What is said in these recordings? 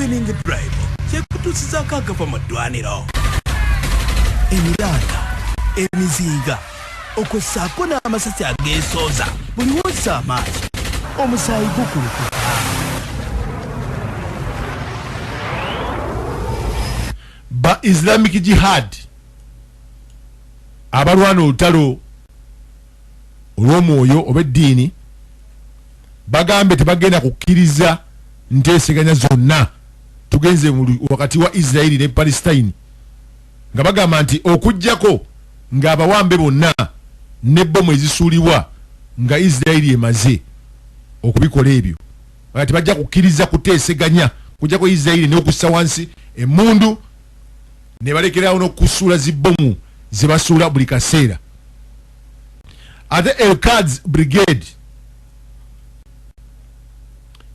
evening drive kyekutuusizako akava mu ddwaniro. Emiranda, emizinga, okwessaako n'amasasi ageesooza buli wozza amaaso omusaayi gukulukuka. Ba Islamic Jihad abalwana olutalo olw'omwoyo oba eddiini bagambe tebagenda kukkiriza nteeseganya zonna tugenze wakati wa Israeli ne Palestine, nga bagamba nti okujjako ng'abawambe bonna n'ebbomu ezisuulibwa nga Israeli emaze okubikola ebyo, ati bajja kukkiriza kuteeseganya kujjako Israeli n'okussa wansi emmundu ne balekerawo n'okusuula zibbomu ze basuula buli kaseera. Ate El-Quds Brigade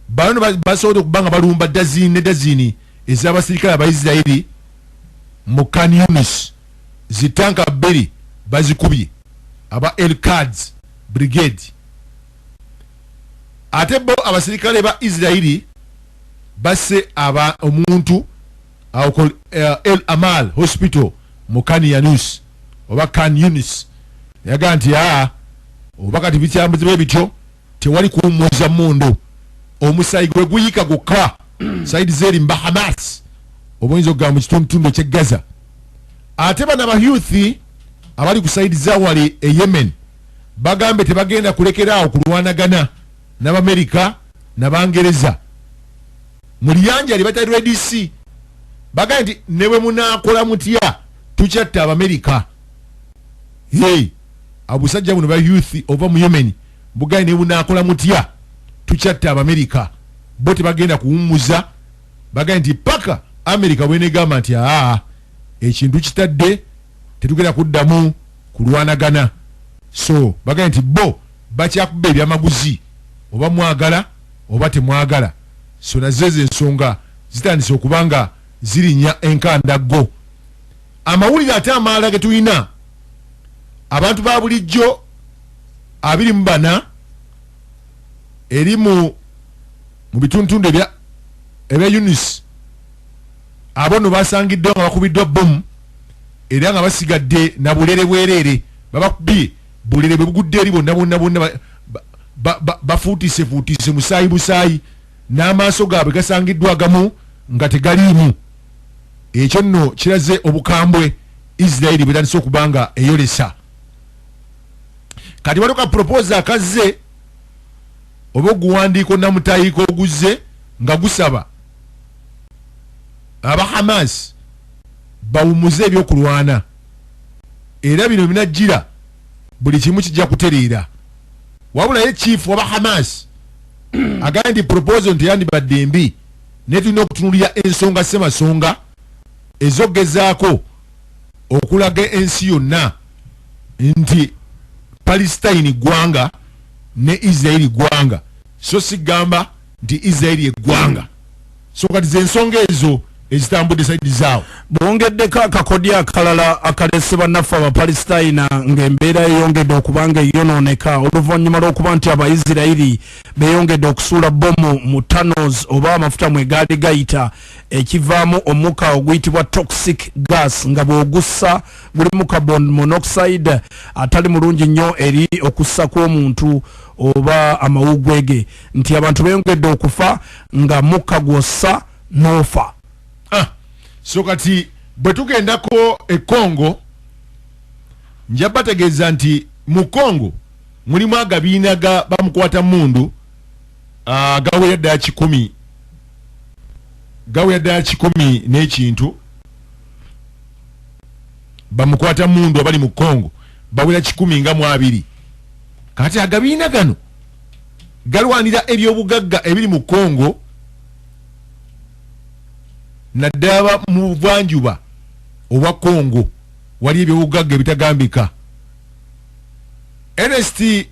bano basobodde okuba nga balumba dazini ne dazini ez'abasirikale Abaisirairi mu Khan Yunis, zitanka 2 bazikubye aba El-Quds Brigade. Ate bo abasirikale ba Israeli basse aba omuntu awko El Amal Hospital mu Khan Yunis oba Khan Yunis, yaga nti oba kati bikyambuzibe bityo tewali kuwummuza mundu, omusaayi gwe guyika gukka saidi zeri mba Hamas obuyinza okugamba mu kitundutundu ekye Gaza. Ate bana bayuthi abali ku saidi za wali e Yemen bagambe tebagenda kulekeraawo kulwanagana n'Amerika n'Abangereza mu lyanja libata Red Sea. Bagambe nti newe munaakola mutya tukyatta Abamerika. Abusajja buno ba youth ova mu Yemen bugaye ne bunaakola mutya tukyatta Abamerika. Bo tebagenda kuwummuza, bagambe nti paka Amerika bwenegamba nti ekintu kitadde tetugenda kuddamu kulwanagana. So bagambe nti bo bakyakuba ebyamaguzi oba mwagala oba temwagala. So nazezo ensonga zitandise okubanga zirinya enkandaggo. Amawulire ate amaala ge tulina abantu ba bulijjo 24 eri mu bituntundu ebya Yunis abono basangiddwa nga bakubiddwa bomu era nga basigadde na bulere bwerere babakubye bulere bwe bugudde eri bonna bafuutise musaayi busaayi n'amaaso gaabwe gasangiddwa agamu nga tegaliimu. Ekyo nno kiraze obukambwe Israeli bwetandise okubanga eyolesa. Kati waliwo ka propose akaze oba oguwandiiko namutayiiko oguzze nga gusaba aba Hamas bawumuze ebyokulwana, era bino binajjira buli kimu kijja kutereera. Wabula ye chief waba Hamas agambye nti proposal nti yandibadde mbi naye tulina okutunulira ensonga semasonga ezogezaako okulaga ensi yonna nti Palestine gwanga ne Israeli gwanga, so sigamba nti Israeli eggwanga. So kati zensonga ezo ezitambudde saidi zaawo. Bwongeddeko akakodi akalala akalese bannaffe Abapalestina ng'embeera eyongedde okubanga eyonooneka oluvannyuma lw'okuba nti Abaisirairi beeyongedde okusuula bomu mu tunnels oba amafuta mwe gaali gayita ekivaamu omukka oguyitibwa toxic gas nga bw'ogussa gulimu carbon monoxide atali mulungi nnyo eri okussa kw'omuntu oba amawugwege, nti abantu beeyongedde okufa nga mukka gwossa n'ofa. So kati bwe tugendako e Congo nja bategeeza nti mu Congo mulimu agabiina ga bamukwata mundu gawera ddala 10 n'ekintu bamukwata mundu abali mu Congo bawera 12. Kati agabiina gano galwanira ebyobugagga ebiri mu Congo naddaba mu bwanjuba obwa Congo wali ebyobugagga ebitagambika. Ernest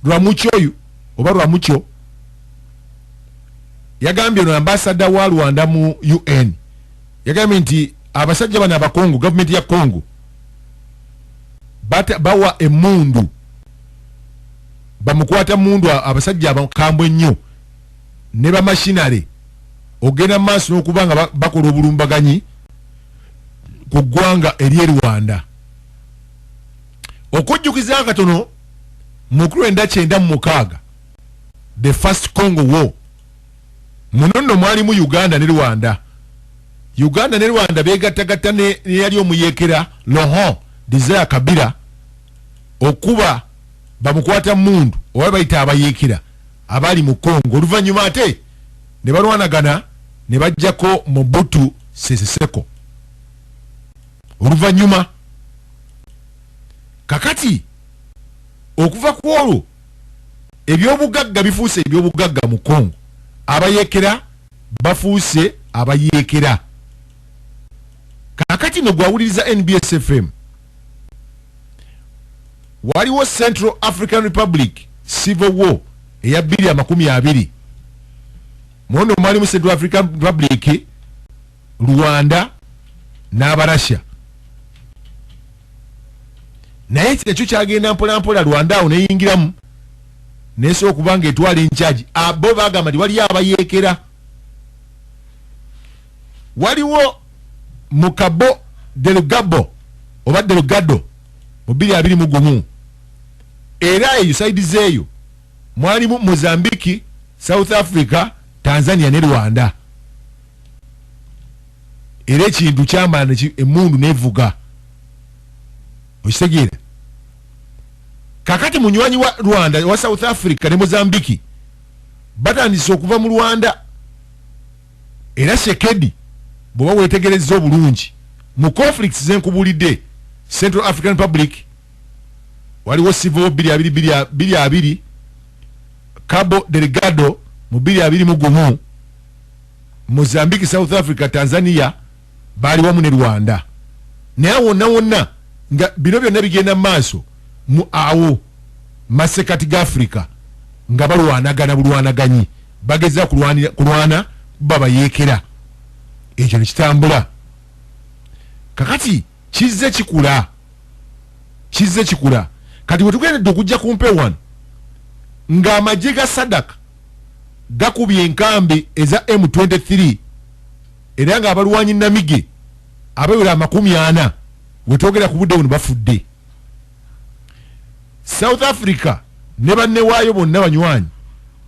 Rwamucyo oba Rwamucyo yagambye no ambassador wa Rwanda mu UN yagambye nti abasajja bana abakongo government ya Congo bawa emundu bamukwata mundu abasajja abakambwe nnyo ne ba machinery ogenda maaso n'okubanga bakola obulumbaganyi ku ggwanga ery'e Rwanda. Okujjukiza akatono mu 1996 the first Congo war munono mwalimu Uganda ne Rwanda. Uganda ne Rwanda begattagatta ne yali omuyeekera Laurent Desire Kabila okuba bamukwata mundu oba bayita abayeekera abali mu Congo. Oluvannyuma ate ne balwanagana ne bajjako Mobutu Sese Seko. Oluvannyuma kakati okuva ku olwo ebyobugagga bifuuse ebyobugagga mu Congo, abayeekera bafuuse abayeekera. Kakati no gwawuliriza NBS FM waliwo Central African Republic Civil War eya 2020 mwono mwalimu Central African Republic Rwanda n'Abarasha. Naye ekyo kyagenda mpolampola Rwanda awo neyingiramu nesobola okubanga etwala encharge. Abo bagamba nti waliyo abayeekera. Waliwo mu Cabo Delgado oba Delgado mu 2021 era eyo side zeeyo mwalimu Mozambique, South Africa, Tanzania ne Rwanda. Era ekintu kyamaana emundu nevuga okitegeera. Kakati munywanyi wa Rwanda wa South Africa ne Mozambique batandise okuva mu Rwanda. Era Shekedi bw'oba weetegereza obulungi mu conflicts zenkubulidde Central African Republic waliwo Civil 2022 Cabo Delgado mu 2021 Mozambique, South Africa, Tanzania bali wamu ne Rwanda. Naye wonna nga bino byonna bigenda maaso mu awo masekati ga Africa nga balwanagana bulwanaganyi bageza kulwana babayeekera. Ekyo nekitambula. Kakati kizze kikula kati wetugendedde okujja ku mpeewano ng'amagye ga Sadaka gakubye enkambi eza M23 era ng'abalwanyi Namige abawera 40 wetwogera ku budde buno bafudde. South Africa ne banne waayo bonna banywanyi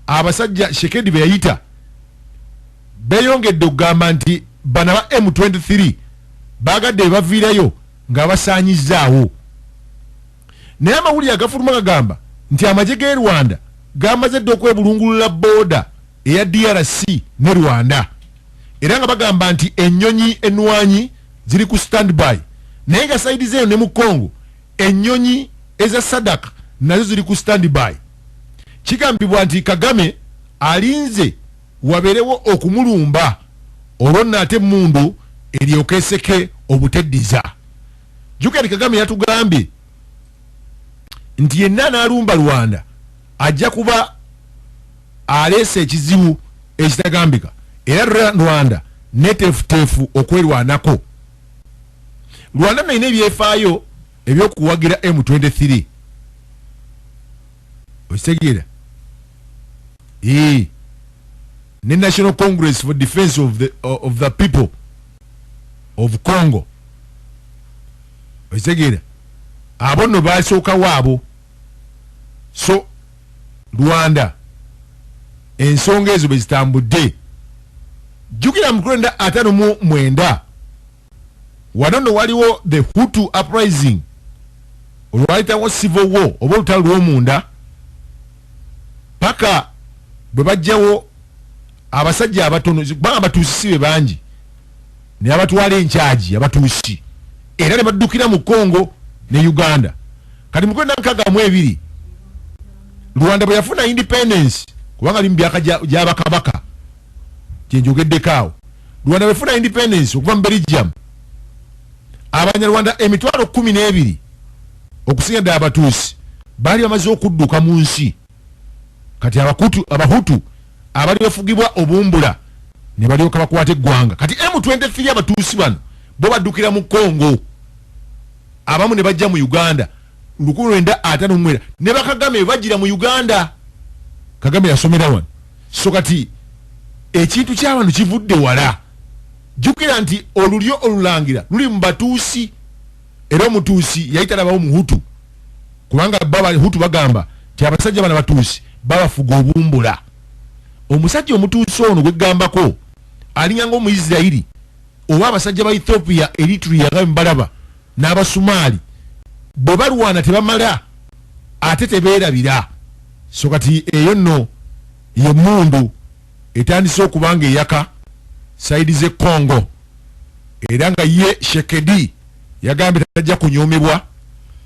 abasajja Shekedi be yayita beyongedde okugamba nti bana ba M23 bagadde baviirayo nga basaanyizaawo. Naye amawulire agafuluma gagamba nti amagye g'e Rwanda gamaze dde okwebulungulula booda eya DRC ne Rwanda era nga bagamba nti ennyonyi ennwanyi ziri ku standby. Naye nga saidi zeeyo ne mu Congo ennyonyi eza Sadaka nazo ziri ku standby. Kigambibwa nti Kagame alinze waberewo okumulumba olwonna ate mundu eryoka eseke obuteddiza. Jukeri Kagame yatugambye nti yenna n'alumba Rwanda ajja kuba aleese ekizibu ekitagambika era Rwanda neteefuteefu okwerwanako. Rwanda nalina ebyefaayo ebyokuwagira M23 okitegeera ne National Congress for Defense of the People of Congo okitegeera abo nno basooka waabo. So Rwanda ensonga ezo bezitambudde. Jukira mu 1959 wano nno waliwo the Hutu uprising olwayitawo civil war oba olutalo lw'omunda paka bwe bajjawo abasajja abatono kubanga abatuusi si be bangi ne abatwala encharge abatuusi era ne baddukira mu Congo ne Uganda. Kati mu 1962 Rwanda bwe yafuna independence kubanga ali mu byaka gy'abakabaka kyenjogeddekaawo. Rwanda bwe yafuna independence okuva mu Belgium Abanyarwanda emitwalo 12 okusinga ddala abatuusi baali bamaze okudduka mu nsi. Kati abahutu abali bafugibwa obumbula ne balyoka bakwata eggwanga. Kati M23 abatuusi bano bo baddukira mu Congo abamu ne bajja mu Uganda 1959 ne bakagame bajira mu Uganda. Kagame yasomera wano. So kati ekintu ky'abantu kivudde wala. Jukira nti olulyo olulangira luli mu batuusi era omutuusi yayitalabawo muhutu kubanga baba hutu bagamba ti abasajja bana batuusi babafuga obumbula. Omusajja omutuusi ono gwegambako alinganga Omuyisirayiri oba abasajja ba Ethiopia, Eritrea balaba n'Abasumaali bwe balwana tebamala ate tebeerabira. So kati eyo nno ye mundu etandise okubanga eyaka saidi ze Congo era nga ye Shekedi yagambye tajja kunyomebwa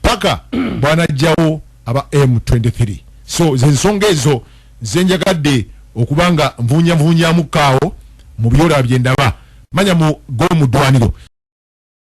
paka bwana jjawo aba M23. So zensonga ezo zenjagadde okubanga mvunya mukaawo mu byola byendaba manya mu go mu dwaniro.